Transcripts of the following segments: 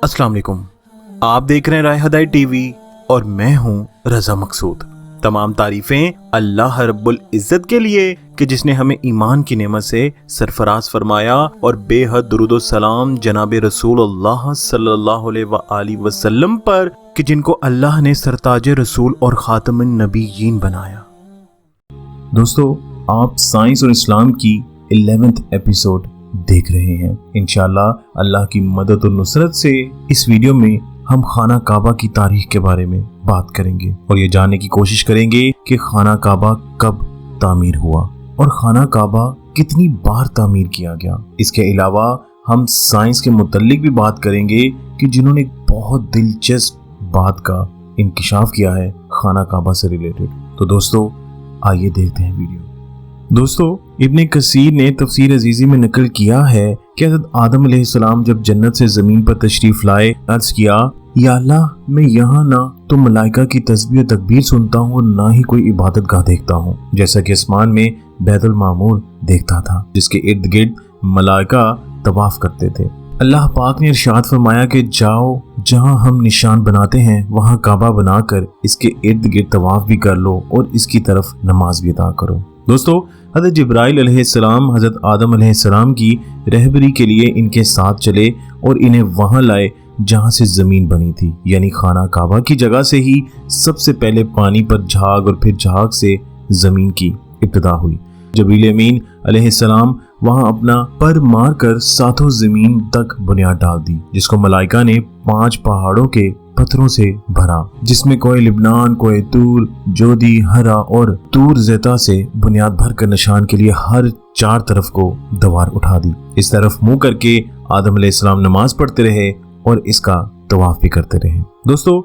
अस्सलाम वालेकुम। आप देख रहे हैं राय हदायत टीवी और मैं हूं रजा मकसूद। तमाम तारीफें अल्लाह रब्बुल इज़्ज़त के लिए कि जिसने हमें ईमान की नेमत से सरफराज फरमाया और बेहद दुरूद व सलाम जनाब रसूलुल्लाह सल्लल्लाहु अलैहि वसल्लम पर कि जिनको अल्लाह ने सरताज रसूल और खातमुन नबीयीन बनाया। दोस्तों, आप साइंस और इस्लाम की 11th एपिसोड देख रहे हैं। इंशाअल्लाह अल्लाह की मदद और नुसरत से इस वीडियो में हम खाना काबा की तारीख के बारे में बात करेंगे और ये जानने की कोशिश करेंगे कि खाना काबा कब तामीर हुआ और खाना काबा कितनी बार तामीर किया गया। इसके अलावा हम साइंस के मुतल्लिक भी बात करेंगे कि जिन्होंने बहुत दिलचस्प बात का इंकिशाफ किया है खाना काबा से रिलेटेड। तो दोस्तों, आइए देखते हैं वीडियो। दोस्तों, इब्ने कसीर ने तफसीर अजीज़ी में नकल किया है कि हज़रत आदम अलैहिस्सलाम जब जन्नत से ज़मीन पर तशरीफ़ लाए, अर्ज़ किया, या अल्लाह, मैं यहाँ ना तो मलाइका की तस्बीह और तकबीर सुनता हूँ और ना ही कोई इबादत गाह देखता हूँ, जैसा कि आसमान में बैतुल मामूर देखता था जिसके इर्द गिर्द मलाइका तवाफ़ करते थे। अल्लाह पाक ने इरशाद फरमाया कि जाओ, जहाँ हम निशान बनाते हैं वहाँ काबा बनाकर इसके इर्द गिर्द तवाफ़ भी कर लो और इसकी तरफ नमाज भी अदा करो। दोस्तों, हज़रत जिब्राइल अलैहिस्सलाम हज़रत आदम अलैहिस्सलाम की रहबरी के लिए इनके साथ चले और इन्हें वहां लाए जहां से ज़मीन बनी थी, यानी खाना काबा की जगह से ही सबसे पहले पानी पर झाग और फिर झाग से ज़मीन की इब्तिदा हुई। जिब्रील अमीन अलैहिस्सलाम वहां अपना पर मार कर सातों ज़मीन तक बुनियाद डाल दी, जिसको मलाइका ने 5 पहाड़ों के पत्थरों से भरा, जिसमें कोई लिबनान, कोई तूर, जोदी, हरा और तूर ज़ैता से बुनियाद भर कर निशान के लिए हर 4 तरफ को दीवार उठा दी। इस तरफ मुंह करके आदम अलैहिस्सलाम नमाज पढ़ते रहे और इसका तवाफ भी करते रहे। दोस्तों,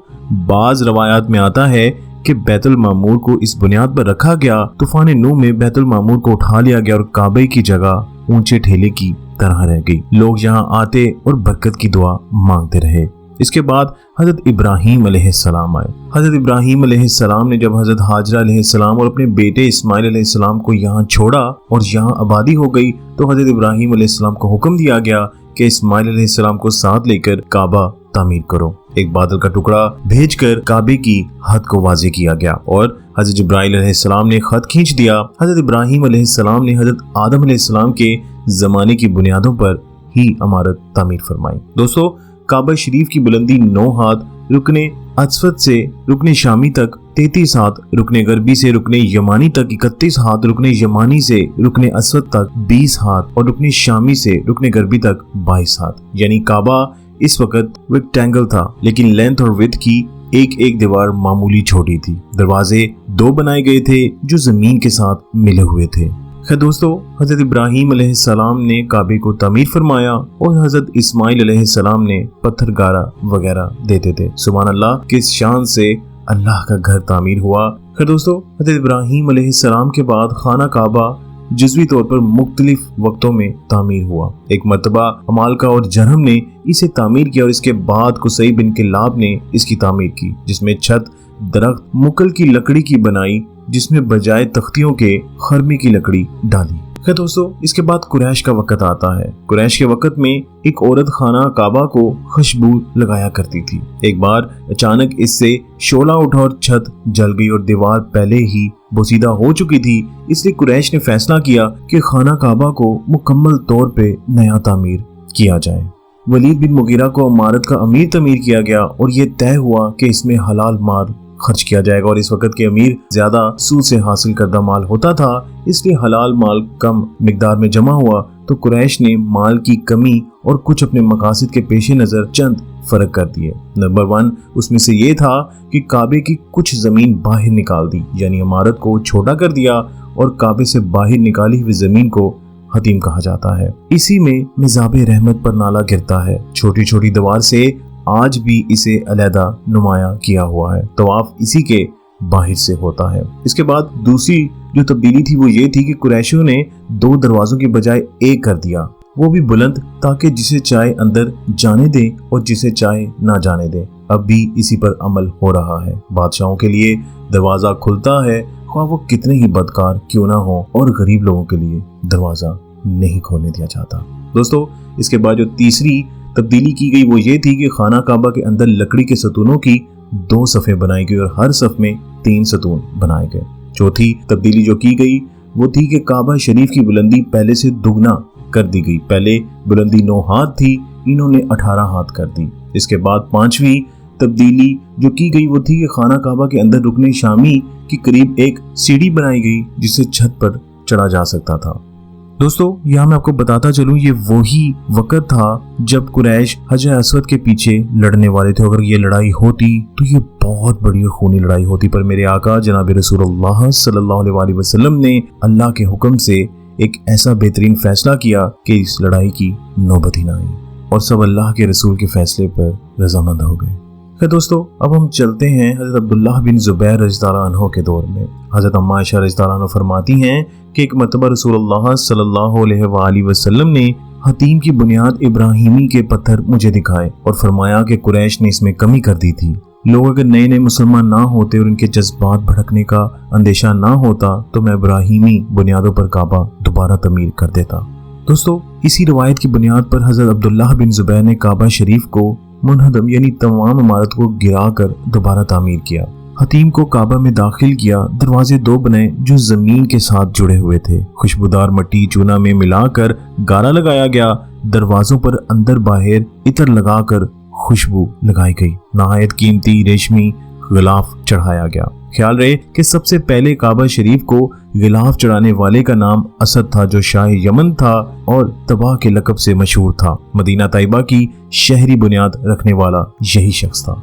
बाज रवायात में आता है कि बैतुल मामूर को इस बुनियाद पर रखा गया। तूफान नूह में बैतुल मामूर को उठा लिया गया और काबे की जगह ऊंचे ठेले की तरह रह गई। लोग यहाँ आते और बरकत की दुआ मांगते रहे। इसके बाद हज़रत इब्राहीम अलैहिस्सलाम आए। हज़रत इब्राहीम अलैहिस्सलाम ने जब हज़रत हाजरा अलैहिस्सलाम और अपने बेटे इस्माइल अलैहिस्सलाम को यहाँ छोड़ा और यहाँ आबादी हो गई, तो हज़रत इब्राहीम अलैहिस्सलाम को हुक्म दिया गया कि इस्माइल अलैहिस्सलाम को साथ लेकर काबा तामीर करो। एक बादल का टुकड़ा भेजकर काबे की हद को वाज़े किया गया और हज़रत जिब्राइल अलैहिस्सलाम ने खत खींच दिया। हज़रत इब्राहीम अलैहिस्सलाम ने हज़रत आदम अलैहिस्सलाम के ज़माने की बुनियादों पर ही इमारत तामीर फरमाई। दोस्तों, काबा शरीफ की बुलंदी 9 हाथ, रुकने अस्वद से रुकने शामी तक 33 हाथ, रुकने गरबी से रुकने यमानी तक 31 हाथ, रुकने यमानी से रुकने अस्वद तक 20 हाथ और रुकने शामी से रुकने गरबी तक 22 हाथ। यानी काबा इस वक्त रेक्टेंगल था, लेकिन लेंथ और विड्थ की एक दीवार मामूली छोटी थी। दरवाजे 2 बनाए गए थे जो जमीन के साथ मिले हुए थे। खैर दोस्तों, हज़रत इब्राहीम अलैहिस्सलाम ने काबे को तामीर फरमाया और हज़रत इस्माइल अलैहिस्सलाम ने पत्थर गारा वगैरह देते थे। सुभान अल्लाह, किस शान से अल्लाह का घर तामीर हुआ। खैर दोस्तों, हज़रत इब्राहीम अलैहिस्सलाम के बाद खाना काबा जुज़वी तौर पर मुख्तलिफ वक्तों में तामीर हुआ। एक मरतबा अमालका और जरहम ने इसे तामीर किया और इसके बाद कुसै बिन किलाब ने इसकी तामीर की, जिसमें छत दरख्त मुकल की लकड़ी की बनाई, जिसमें बजाय तख्तियों के खरमे की लकड़ी डाली। खैर दोस्तों, इसके बाद कुरैश का वक्त आता है। कुरैश के वक्त में एक औरत खाना काबा को खुशबू लगाया करती थी। एक बार अचानक इससे शोला उठा और छत जल गई और दीवार पहले ही बोसीदा हो चुकी थी। इसलिए कुरैश ने फैसला किया कि खाना काबा को मुकम्मल तौर पे नया तामीर किया जाए। वलीद बिन मुगीरा को इमारत का अमीर तामीर किया गया और ये तय हुआ कि इसमें हलाल माल खर्च किया जाएगा और इस वक्त के अमीर ज्यादा सूद से हासिल करदा माल होता था, इसलिए हलाल माल कम मिकदार में जमा हुआ। तो कुरैश ने माल की कमी और कुछ अपने मकासद के पेश नज़र चंद फर्क कर दिए। नंबर 1 उसमें से ये था कि काबे की कुछ ज़मीन बाहर निकाल दी, यानी इमारत को छोटा कर दिया और काबे से बाहर निकाली हुई ज़मीन को हतीम कहा जाता है। इसी में मिज़ाबे रहमत पर नाला गिरता है। छोटी छोटी दीवार से आज भी इसे अलहदा नुमाया किया हुआ है। तवाफ इसी के बाहर से होता है। इसके बाद दूसरी जो तब्दीली थी वो ये थी कि कुरैशियों ने 2 दरवाजों के बजाय एक कर दिया, वो भी बुलंद, ताकि जिसे चाहे अंदर जाने दे और जिसे चाहे ना जाने दे। अब भी इसी पर अमल हो रहा है। बादशाहों के लिए दरवाजा खुलता है, ख्वाह वो कितने ही बदकार क्यों ना हो, और गरीब लोगों के लिए दरवाजा नहीं खोलने दिया जाता। दोस्तों, इसके बाद जो तीसरी तब्दीली की गई वो ये थी कि खाना काबा के अंदर लकड़ी के सतूनों की 2 सफ़ें बनाई गई और हर सफ में 3 सतून बनाए गए। चौथी तब्दीली जो की गई वो थी कि काबा शरीफ की बुलंदी पहले से दुगना कर दी गई। पहले बुलंदी 9 हाथ थी, इन्होंने 18 हाथ कर दी। इसके बाद 5वीं तब्दीली जो की गई वो थी कि खाना काबा के अंदर रुकने शामी के करीब एक सीढ़ी बनाई गई जिससे छत पर चढ़ा जा सकता था। दोस्तों, यहाँ मैं आपको बताता चलूं, ये वही वक्त था जब कुरैश हजर अस्वद के पीछे लड़ने वाले थे। अगर ये लड़ाई होती तो ये बहुत बड़ी और खूनी लड़ाई होती, पर मेरे आका जनाब रसूलुल्लाह सल्लल्लाहु अलैहि वसल्लम ने अल्लाह के हुक्म से एक ऐसा बेहतरीन फैसला किया कि इस लड़ाई की नौबत ही ना आई और सब अल्लाह के रसूल के फैसले पर रजामंद हो गए। दोस्तों, अब हम चलते हैं हज़रत अब्दुल्लाह बिन ज़ुबैर रज़ियल्लाहु अन्हु के दौर में। हज़रत अम्मा आयशा रज़ियल्लाहु अन्हा फरमाती हैं कि एक मरतबा रसूलुल्लाह सल्लल्लाहु अलैहि वसल्लम ने हतीम की बुनियाद इब्राहिमी के पत्थर मुझे दिखाए और फरमाया कि कुरैश ने इसमें कमी कर दी थी। लोग अगर नए नए मुसलमान ना होते और उनके जज्बात भड़कने का अंदेशा ना होता तो मैं इब्राहिमी बुनियादों पर काबा दोबारा तमीर कर देता। दोस्तों, इसी रवायत की बुनियाद पर हज़रत अब्दुल्लाह बिन ज़ुबैर ने काबा शरीफ को मुनहदम यानी तमाम इमारत को गिराकर दोबारा तामीर किया। हतीम को काबा में दाखिल किया। दरवाजे 2 बनाए जो जमीन के साथ जुड़े हुए थे। खुशबूदार मिट्टी चूना में मिलाकर गारा लगाया गया। दरवाजों पर अंदर बाहर इत्र लगाकर खुशबू लगाई गई। नहायत कीमती रेशमी गिलाफ चढ़ाया गया। ख्याल रहे कि सबसे पहले काबा शरीफ को गिलाफ चढ़ाने वाले का नाम असद था, जो शाह यमन था और तबाह के लकब से मशहूर था। मदीना तैयबा की शहरी बुनियाद रखने वाला यही शख्स था।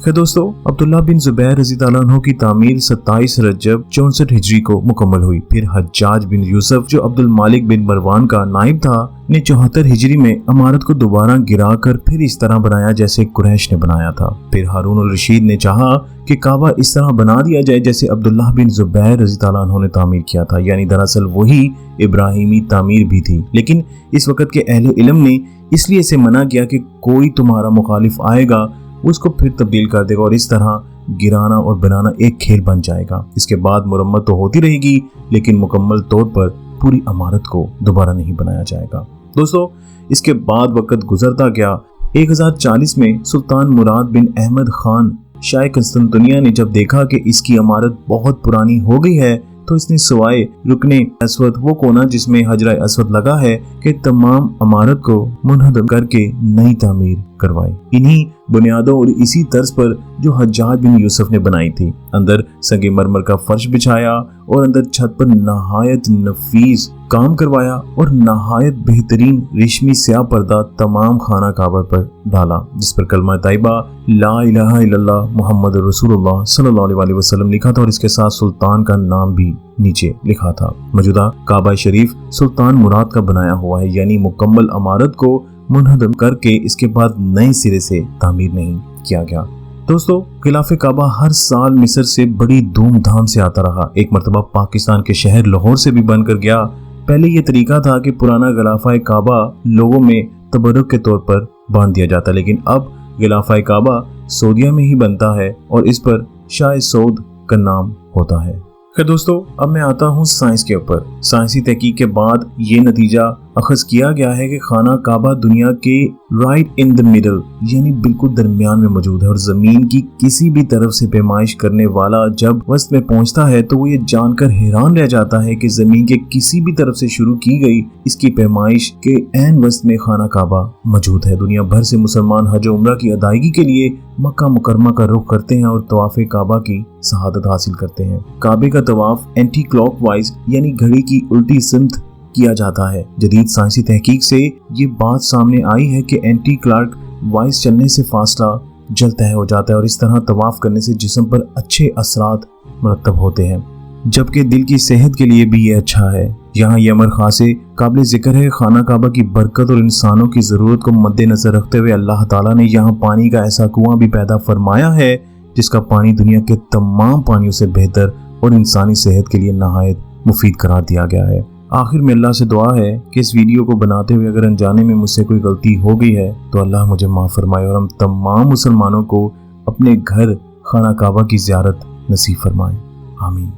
दोस्तों, अब्दुल्लाह बिन ज़ुबैर रज़ियल्लाहु अन्हु की तामीर 27 रजब 64 हिजरी को मुकम्मल हुई। फिर हज्जाज बिन यूसुफ जो अब्दुल मालिक बिन मरवान का नाइब था ने 74 हिजरी में इमारत को दोबारा गिराकर फिर इस तरह बनाया जैसे कुरैश ने बनाया था। फिर हारून अल रशीद ने चाहा कि काबा इस तरह बना दिया जाए जैसे अब्दुल्लाह बिन ज़ुबैर रज़ियल्लाहु अन्हु ने तामीर किया था, यानी दरअसल वही इब्राहिमी तामीर भी थी। लेकिन इस वक्त के अहले इल्म ने इसलिए इसे मना किया कि कोई तुम्हारा मुखालिफ आएगा उसको फिर तब्दील कर देगा और इस तरह गिराना और बनाना एक खेल बन जाएगा। इसके बाद मुरम्मत तो होती रहेगी लेकिन मुकम्मल तौर पर पूरी इमारत को दोबारा नहीं बनाया जाएगा। दोस्तों, इसके बाद वक्त गुजरता गया। 1040 में सुल्तान मुराद बिन अहमद खान शाह कंस्तांतिनिया ने जब देखा कि इसकी इमारत बहुत पुरानी हो गई है तो इसने सिवाय रुकने अस्वद, वो कोना जिसमें हजरा अस्वद लगा है, कि तमाम इमारत को मुनहदम करके नई तामीर करवाई। इन्हीं बुनियादों और इसी तर्ज पर जो हज्जाज बिन यूसुफ ने बनाई थी। अंदर संगे मरमर का फर्श बिछाया और अंदर छत पर नहायत नफीस काम करवाया और नहायत बेहतरीन रेशमी स्याह पर्दा तमाम खाना काबा पर डाला, जिस पर कलमा तैयबा ला इलाहा इल्लल्लाह मुहम्मद रसूलुल्लाह सल्लल्लाहु अलैहि वसल्लम लिखा था और इसके साथ सुल्तान का नाम भी नीचे लिखा था। मौजूदा काबा शरीफ सुल्तान मुराद का बनाया हुआ है, यानी मुकम्मल इमारत को मुनहदम करके इसके बाद नए सिरे से तामीर नहीं किया गया। दोस्तों, खिलाफे काबा हर साल मिस्र से बड़ी धूमधाम से आता रहा। एक मरतबा पाकिस्तान के शहर लाहौर से भी बनकर गया। पहले ये तरीका था कि पुराना गिलाफा काबा लोगों में तबरुक के तौर पर बांध दिया जाता, लेकिन अब गिलाफा काबा सऊदीया में ही बनता है और इस पर शाह सऊद का नाम होता है। दोस्तों, अब मैं आता हूँ साइंस के ऊपर। साइंसी तहकीक के बाद ये नतीजा अखज़ किया गया है कि खाना काबा दुनिया के राइट इन द मिडल यानी बिल्कुल दरमियान में मौजूद है और जमीन की किसी भी तरफ से पैमाइश करने वाला जब वस्त में पहुंचता है तो वो ये जानकर हैरान रह जाता है कि जमीन के किसी भी तरफ से शुरू की गई इसकी पैमाइश के ऐन वस्त में खाना काबा मौजूद है। दुनिया भर से मुसलमान हज उम्रा की अदायगी के लिए मक्का मुकरमा का रुख करते हैं और तवाफ़े काबा की शहादत हासिल करते हैं। काबे का तवाफ एंटी क्लॉकवाइज यानी घड़ी की उल्टी सिमत किया जाता है। जदीद साइंसी तहकीक से ये बात सामने आई है कि एंटी क्लॉक वाइज चलने से फासला जल्द तय हो जाता है और इस तरह तवाफ करने से जिस्म पर अच्छे असरात मुरतब होते हैं, जबकि दिल की सेहत के लिए भी ये अच्छा है। यहाँ ये अमर खासे काबिल जिक्र है। खाना काबा की बरकत और इंसानों की ज़रूरत को मद्देनजर रखते हुए अल्लाह ताला ने यहाँ पानी का ऐसा कुआं भी पैदा फरमाया है जिसका पानी दुनिया के तमाम पानियों से बेहतर और इंसानी सेहत के लिए नहायत मुफीद करार दिया गया है। आखिर में अल्लाह से दुआ है कि इस वीडियो को बनाते हुए अगर अनजाने में मुझसे कोई गलती हो गई है तो अल्लाह मुझे माफ़ फरमाए और हम तमाम मुसलमानों को अपने घर खाना काबा की ज़ियारत नसीब फरमाए। आमीन।